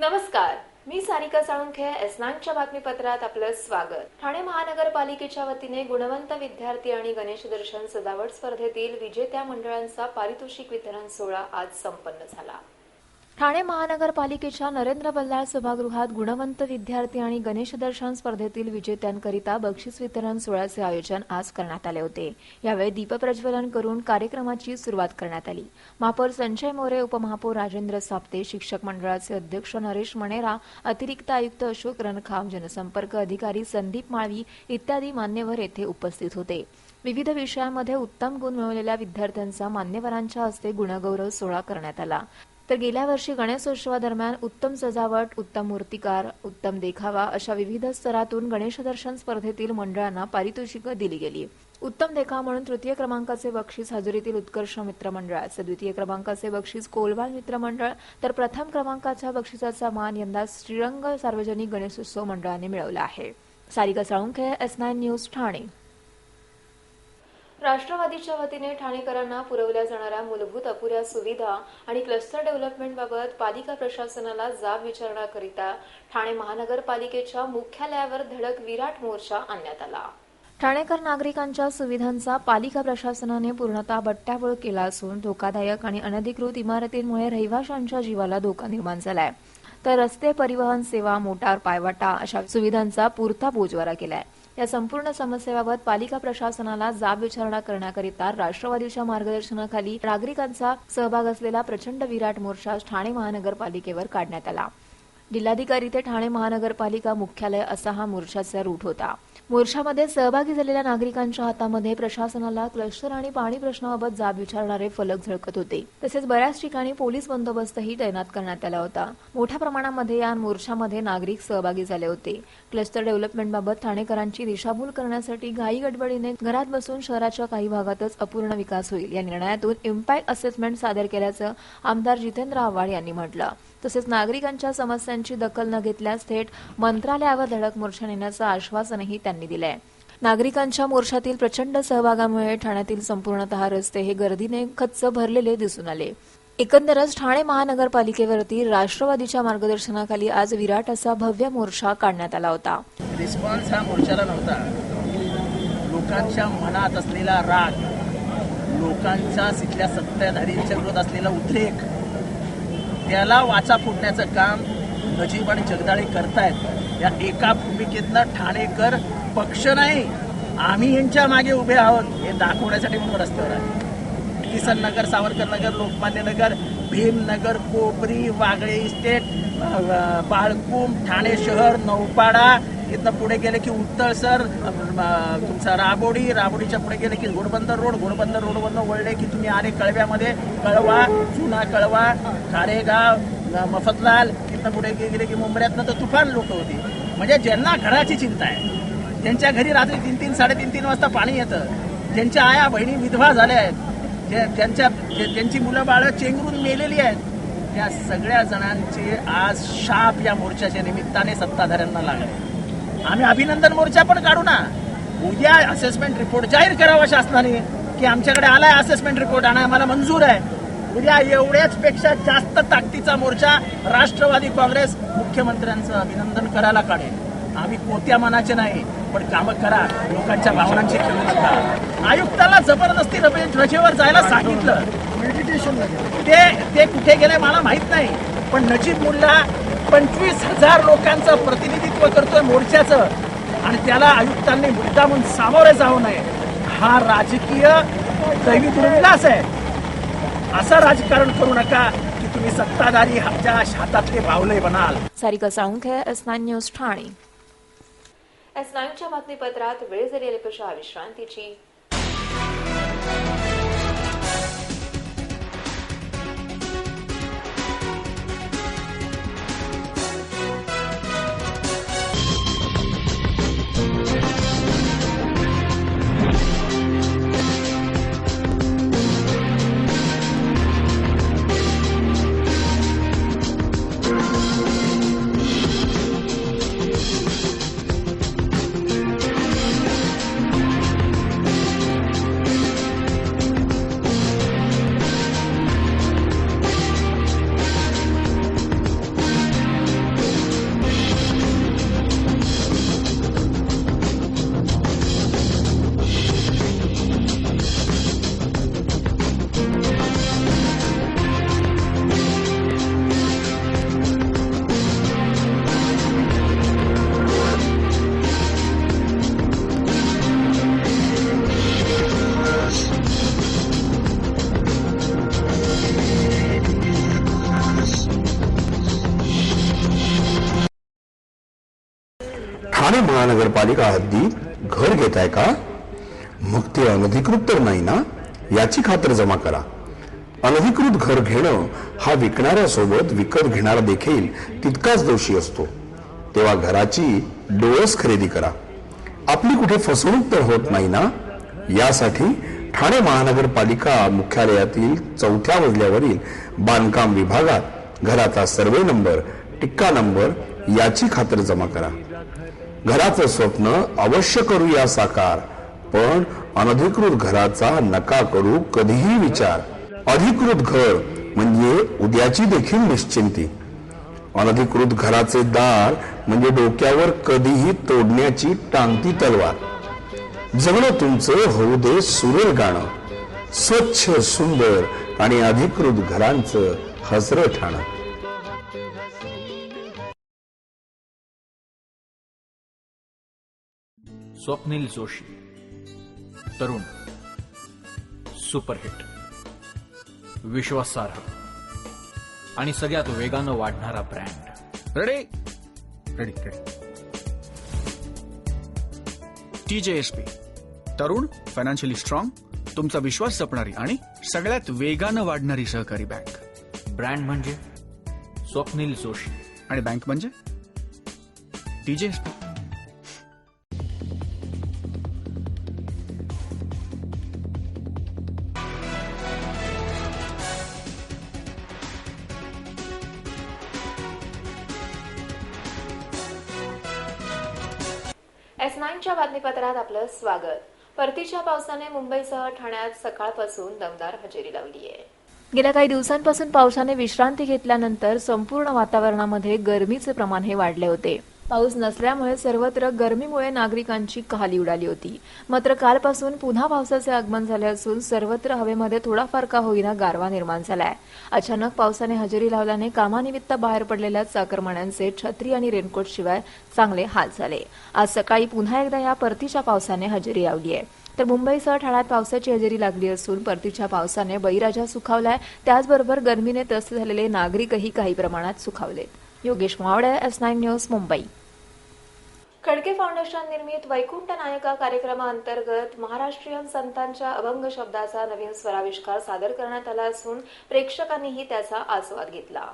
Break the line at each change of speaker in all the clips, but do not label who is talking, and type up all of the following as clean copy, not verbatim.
नमस्कार, मी सारिका साळुंखे. S9च्या बातमीपत्रात आपलं स्वागत. ठाणे महानगरपालिकेच्या वतीने गुणवंत विद्यार्थी आणि गणेश दर्शन सजावट स्पर्धेतील विजेत्या मंडळांचा पारितोषिक वितरण सोहळा आज संपन्न झाला. ठाणे महानगरपालिकेच्या नरेंद्र बल्लाळ सभागृहात गुणवंत विद्यार्थी आणि गणेश दर्शन स्पर्धेतील विजेत्यांकरिता बक्षीस वितरण सोहळ्याचे आयोजन आज करण्यात आले होते. यावेळी दीपप्रज्वलन करून कार्यक्रमाची सुरुवात करण्यात आली. महापौर संजय मोरे, उपमहापौर राजेंद्र साप्ते, शिक्षक मंडळाचे अध्यक्ष नरेश मणेरा, अतिरिक्त आयुक्त अशोक रणखाम, जनसंपर्क अधिकारी संदीप माळवी इत्यादी मान्यवर येथे उपस्थित होते. विविध विषयांमध्ये उत्तम गुण मिळवलेल्या विद्यार्थ्यांचा मान्यवरांच्या हस्ते गुणगौरव सोहळा करण्यात आला. तर गेल्या वर्षी गणेशोत्सवादरम्यान उत्तम सजावट, उत्तम मूर्तिकार, उत्तम देखावा अशा विविध स्तरातून गणेश दर्शन स्पर्धेतील मंडळांना पारितोषिकं दिली गेली. उत्तम देखावा म्हणून तृतीय क्रमांकाचे बक्षीस हजुरीतील उत्कर्ष मित्र मंडळाचे, द्वितीय क्रमांकाचे बक्षीस कोलवाल मित्र मंडळ, तर प्रथम क्रमांकाच्या बक्षिसाचा मान यंदा श्रीरंग सार्वजनिक गणेशोत्सव मंडळाने मिळवला आहे. Sarika Salunkhe, S9 news, Thane. राष्ट्रवादीच्या वतीने ठाणेकरांना पुरवल्या जाणाऱ्या मूलभूत अपुऱ्या सुविधा आणि क्लस्टर डेव्हलपमेंटबाबत पालिका प्रशासनाला जाब विचारण्याकरिता ठाणे महानगरपालिकेच्या मुख्यालयावर धडक विराट मोर्चा आणण्यात आला. ठाणेकर नागरिकांच्या सुविधांचा पालिका प्रशासनाने पूर्णतः बट्ट्याबोळ केला असून धोकादायक आणि अनधिकृत इमारतींमुळे रहिवाशांच्या जीवाला धोका निर्माण झालाय. तर रस्ते, परिवहन सेवा, मोटार, पायवाटा अशा सुविधांचा पुरता बोजवारा केलाय. या संपूर्ण समस्येबाबत पालिका प्रशासनाला जाब विचारणा करण्याकरिता राष्ट्रवादीच्या मार्गदर्शनाखाली नागरिकांचा सहभाग असलेला प्रचंड विराट मोर्चा ठाणे महानगरपालिकेवर काढण्यात आला. जिल्हाधिकारी ते ठाणे महानगरपालिका मुख्यालय असा हा मोर्चाचा रूट होता. मोर्चामध्ये सहभागी झालेल्या नागरिकांच्या हातामध्ये प्रशासनाला क्लस्टर आणि पाणी प्रश्नाबाबत जाब विचारणारे फलक झळकत होते. तसेच बऱ्याच ठिकाणी पोलीस बंदोबस्तही तैनात करण्यात आला होता. मोठ्या प्रमाणामध्ये या मोर्चामध्ये नागरिक सहभागी झाले होते. क्लस्टर डेव्हलपमेंटबाबत ठाणेकरांची दिशाभूल करण्यासाठी घाई गडबडीने घरात बसून शहराच्या काही भागातच अपूर्ण विकास होईल या निर्णयातून इम्पॅक्ट असेसमेंट सादर केल्याचं आमदार जितेंद्र आव्हाड यांनी म्हटलं. तसेच नागरिकांच्या समस्यांची दखल न घेतल्यास थेट मंत्रालयावर धडक मोर्चा नेण्याचं आश्वासनही त्यांनी दिलंय. नागरिकांच्या मोर्चातील प्रचंड सहभागामुळे ठाण्यातील संपूर्णतः रस्ते हे गर्दीने खच्च भरलेले दिसून आले. एकंदरच ठाणे महानगरपालिकेवरती राष्ट्रवादीच्या मार्गदर्शनाखाली आज विराट असा भव्य मोर्चा काढण्यात आला होता.
रिस्पॉन्स हा मोर्चाला नव्हता. लोकांच्या मनात असलेला राग, लोकांचा तिथल्या सत्ताधारींच्या विरोधात असलेला उद्रेक, त्याला वाचा फुटण्याचं काम नजीब आणि जगदाळे करतायत. या एका भूमिकेतनं ठाणेकर पक्ष नाही, आम्ही यांच्या मागे उभे आहोत हे दाखवण्यासाठी म्हणून रस्त्यावर आहे. किसन नगर, सावरकर नगर, लोकमान्य नगर, भीमनगर, कोपरी, वागळे इस्टेट, बाळकुम, ठाणे शहर, नौपाडा, इथनं पुढे गेले की उत्तळसर, तुमचा राबोडीच्या पुढे गेले की घोडबंदर रोडवरनं वळले की तुम्ही आले कळव्यामध्ये, कळवा, जुना कळवा, कारेगाव, मफतलाल, इथनं पुढे गेले की मुंबऱ्यातनं तर तुफान लोक होती. म्हणजे ज्यांना घराची चिंता आहे, त्यांच्या घरी रात्री 3-3, 3:30 वाजता पाणी येतं, ज्यांच्या आया बहिणी विधवा झाल्या आहेत, त्यांची मुलं बाळं चेंगरून मेलेली आहेत, त्या सगळ्या जणांचे आज शाप या मोर्चाच्या निमित्ताने सत्ताधाऱ्यांना लागले. आम्ही अभिनंदन मोर्चा पण काढू ना. उद्या असेसमेंट रिपोर्ट जाहीर करावा शासनाने की आमच्याकडे आलाय असेसमेंट रिपोर्ट आणि आम्हाला मंजूर आहे. उद्या एवढ्याच पेक्षा जास्त ताकदीचा मोर्चा राष्ट्रवादी काँग्रेस मुख्यमंत्र्यांचं अभिनंदन करायला काढेल. आम्ही कोत्या मनाचे नाही, पण कामं करा, लोकांच्या भावनांची खेळू नका. आयुक्ताला जबरदस्ती रजेवर जायला सांगितलं, ते कुठे गेले मला माहित नाही, पण नजीब मुल्ला 25,000 लोकांचं प्रतिनिधित्व करतोय मोर्चाचं आणि त्याला आयुक्तांनी मुद्दामून सामोरे जाऊ नये. हा राजकीय दैवी दुर्विलास आहे. असं राजकारण करू नका की तुम्ही सत्ताधारी हातातले बावले बनाल.
Sarika Salunkhe, S9 news, Thane. S9च्या बातमीपत्रात वेळ झालेली विश्रांतीची.
महानगरपालिका हद्दीत घर घेताय का? मग ते अनधिकृत तर नाही ना, याची खात्र जमा करा. अनधिकृत घर घेणं हा विकणाऱ्यासोबत विकत घेणारा देखील तितकाच दोषी असतो. तेव्हा घराची डोळस खरेदी करा. आपली कुठे फसवणूक तर होत नाही ना, यासाठी ठाणे महानगरपालिका मुख्यालयातील 4थ्या मजल्यावरील बांधकाम विभागात घराचा सर्वे नंबर, टिक्का नंबर याची खात्र जमा करा. घराचं स्वप्न अवश्य करूया साकार, पण अनधिकृत घराचा नका करू कधीही विचार. अधिकृत घर म्हणजे उद्याची देखील निश्चिंती. अनधिकृत घराचे दार म्हणजे डोक्यावर कधीही तोडण्याची टांगती तलवार. जगणं तुमचं होऊ दे सुरेल गाणं, स्वच्छ सुंदर आणि अधिकृत घरांचं हसरं ठाणं.
स्वप्नील जोशी, तरुण, सुपरहिट, विश्वासार्ह आणि सगळ्यात वेगानं वाढणारा brand.
Ready ready ready. TJSP, तरुण, फायनान्शियली स्ट्रॉंग, तुमचा विश्वास जपणारी आणि सगळ्यात वेगानं वाढणारी सहकारी बँक.
ब्रँड म्हणजे स्वप्नील जोशी
आणि बँक म्हणजे TJSP.
S9च्या बातमीपत्रात आपलं स्वागत. परतीच्या पावसाने मुंबईसह ठाण्यात सकाळपासून दमदार हजेरी लावली आहे. गेल्या काही दिवसांपासून पावसाने विश्रांती घेतल्यानंतर संपूर्ण वातावरणामध्ये गरमीचे प्रमाण हे वाढले होते. पाऊस नसल्यामुळे सर्वत्र गरमीमुळे नागरिकांची कहाली उडाली होती. मात्र कालपासून पुन्हा पावसाचे आगमन झाले असून सर्वत्र हवेमध्ये थोडाफार का होईना गारवा निर्माण झालाय. अचानक पावसाने हजेरी लावल्याने कामानिमित्त बाहेर पडलेल्या चाकरमान्यांचे छत्री आणि रेनकोट शिवाय चांगले हाल झाले. आज सकाळी पुन्हा एकदा या परतीच्या पावसाने हजेरी लावली आहे. तर मुंबईसह ठाण्यात पावसाची हजेरी लागली असून परतीच्या पावसाने बळीराजा सुखावलाय. त्याचबरोबर गरमीने त्रस्त झालेले नागरिकही काही प्रमाणात सुखावलेत. Yogesh Mawde, S9 news, Mumbai. Khadke foundation निर्मित वैकुंठ नायका कार्यक्रमाअंतर्गत महाराष्ट्रीयन संतांच्या अभंग शब्दाचा नवीन स्वराविष्कार सादर करण्यात आला असून प्रेक्षकांनीही त्याचा आस्वाद घेतला.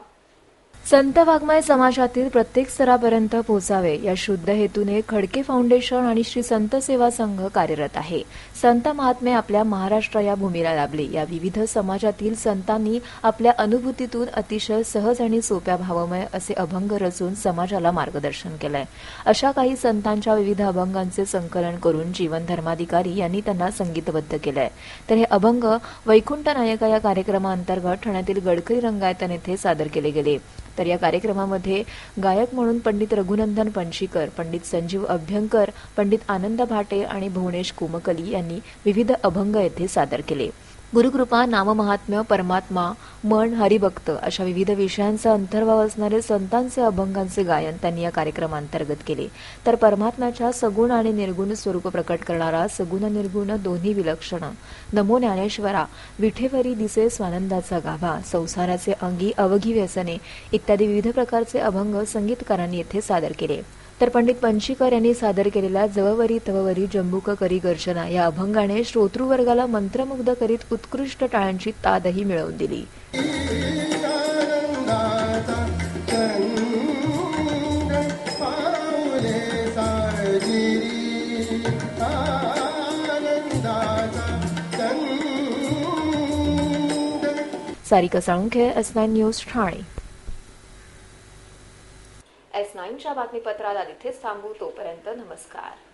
संत वाङ्मय समाजातील प्रत्येक स्तरापर्यंत पोहोचावे या शुद्ध हेतूने खडके फाउंडेशन आणि श्री संत सेवा संघ कार्यरत आहे. संत महात्मे आपल्या महाराष्ट्र या भूमीला लाभले. या विविध समाजातील संतांनी आपल्या अनुभूतीतून अतिशय सहज आणि सोप्या भावमय असे अभंग रचून समाजाला मार्गदर्शन केलंय. अशा काही संतांच्या विविध अभंगांचे संकलन करून जीवन धर्माधिकारी यांनी त्यांना संगीतबद्ध केलंय. तर हे अभंग वैकुंठ नायका या कार्यक्रमाअंतर्गत ठाण्यातील गडकरी रंगायतन येथे सादर केले गेले. तर या कार्यक्रमामध्ये गायक म्हणून पंडित रघुनंदन पणशीकर, पंडित संजीव अभ्यंकर, पंडित आनंद भाटे आणि भुवनेश कुमकली यांनी विविध अभंग येथे सादर केले. गुरुकृपा, नाममहात्म्य, परमात्मा, मन, हरिभक्त अशा विविध विषयांचा अंतर्भाव असणारे संतांचे अभंगांचे गायन त्यांनी या कार्यक्रमांतर्गत केले. तर परमात्म्याच्या सगुण आणि निर्गुण स्वरूप प्रकट करणारा सगुण निर्गुण दोन्ही विलक्षण, नमो ज्ञानेश्वरा, विठेवरी दिसे स्वानंदाचा गाभा, संसाराचे अंगी अवघी व्यसने इत्यादी विविध प्रकारचे अभंग संगीतकारांनी येथे सादर केले. तर पंडित पणशीकर यांनी सादर केलेल्या जववरी तववरी जंबुक करी गर्जना या अभंगाने श्रोतृवर्गाला मंत्रमुग्ध करीत उत्कृष्ट टाळ्यांची तादही मिळवून दिली. Sarika Salunkhe, S9 news, Thane. S9च्या बातमीपत्राला इथेच थांबू. तोपर्यंत नमस्कार.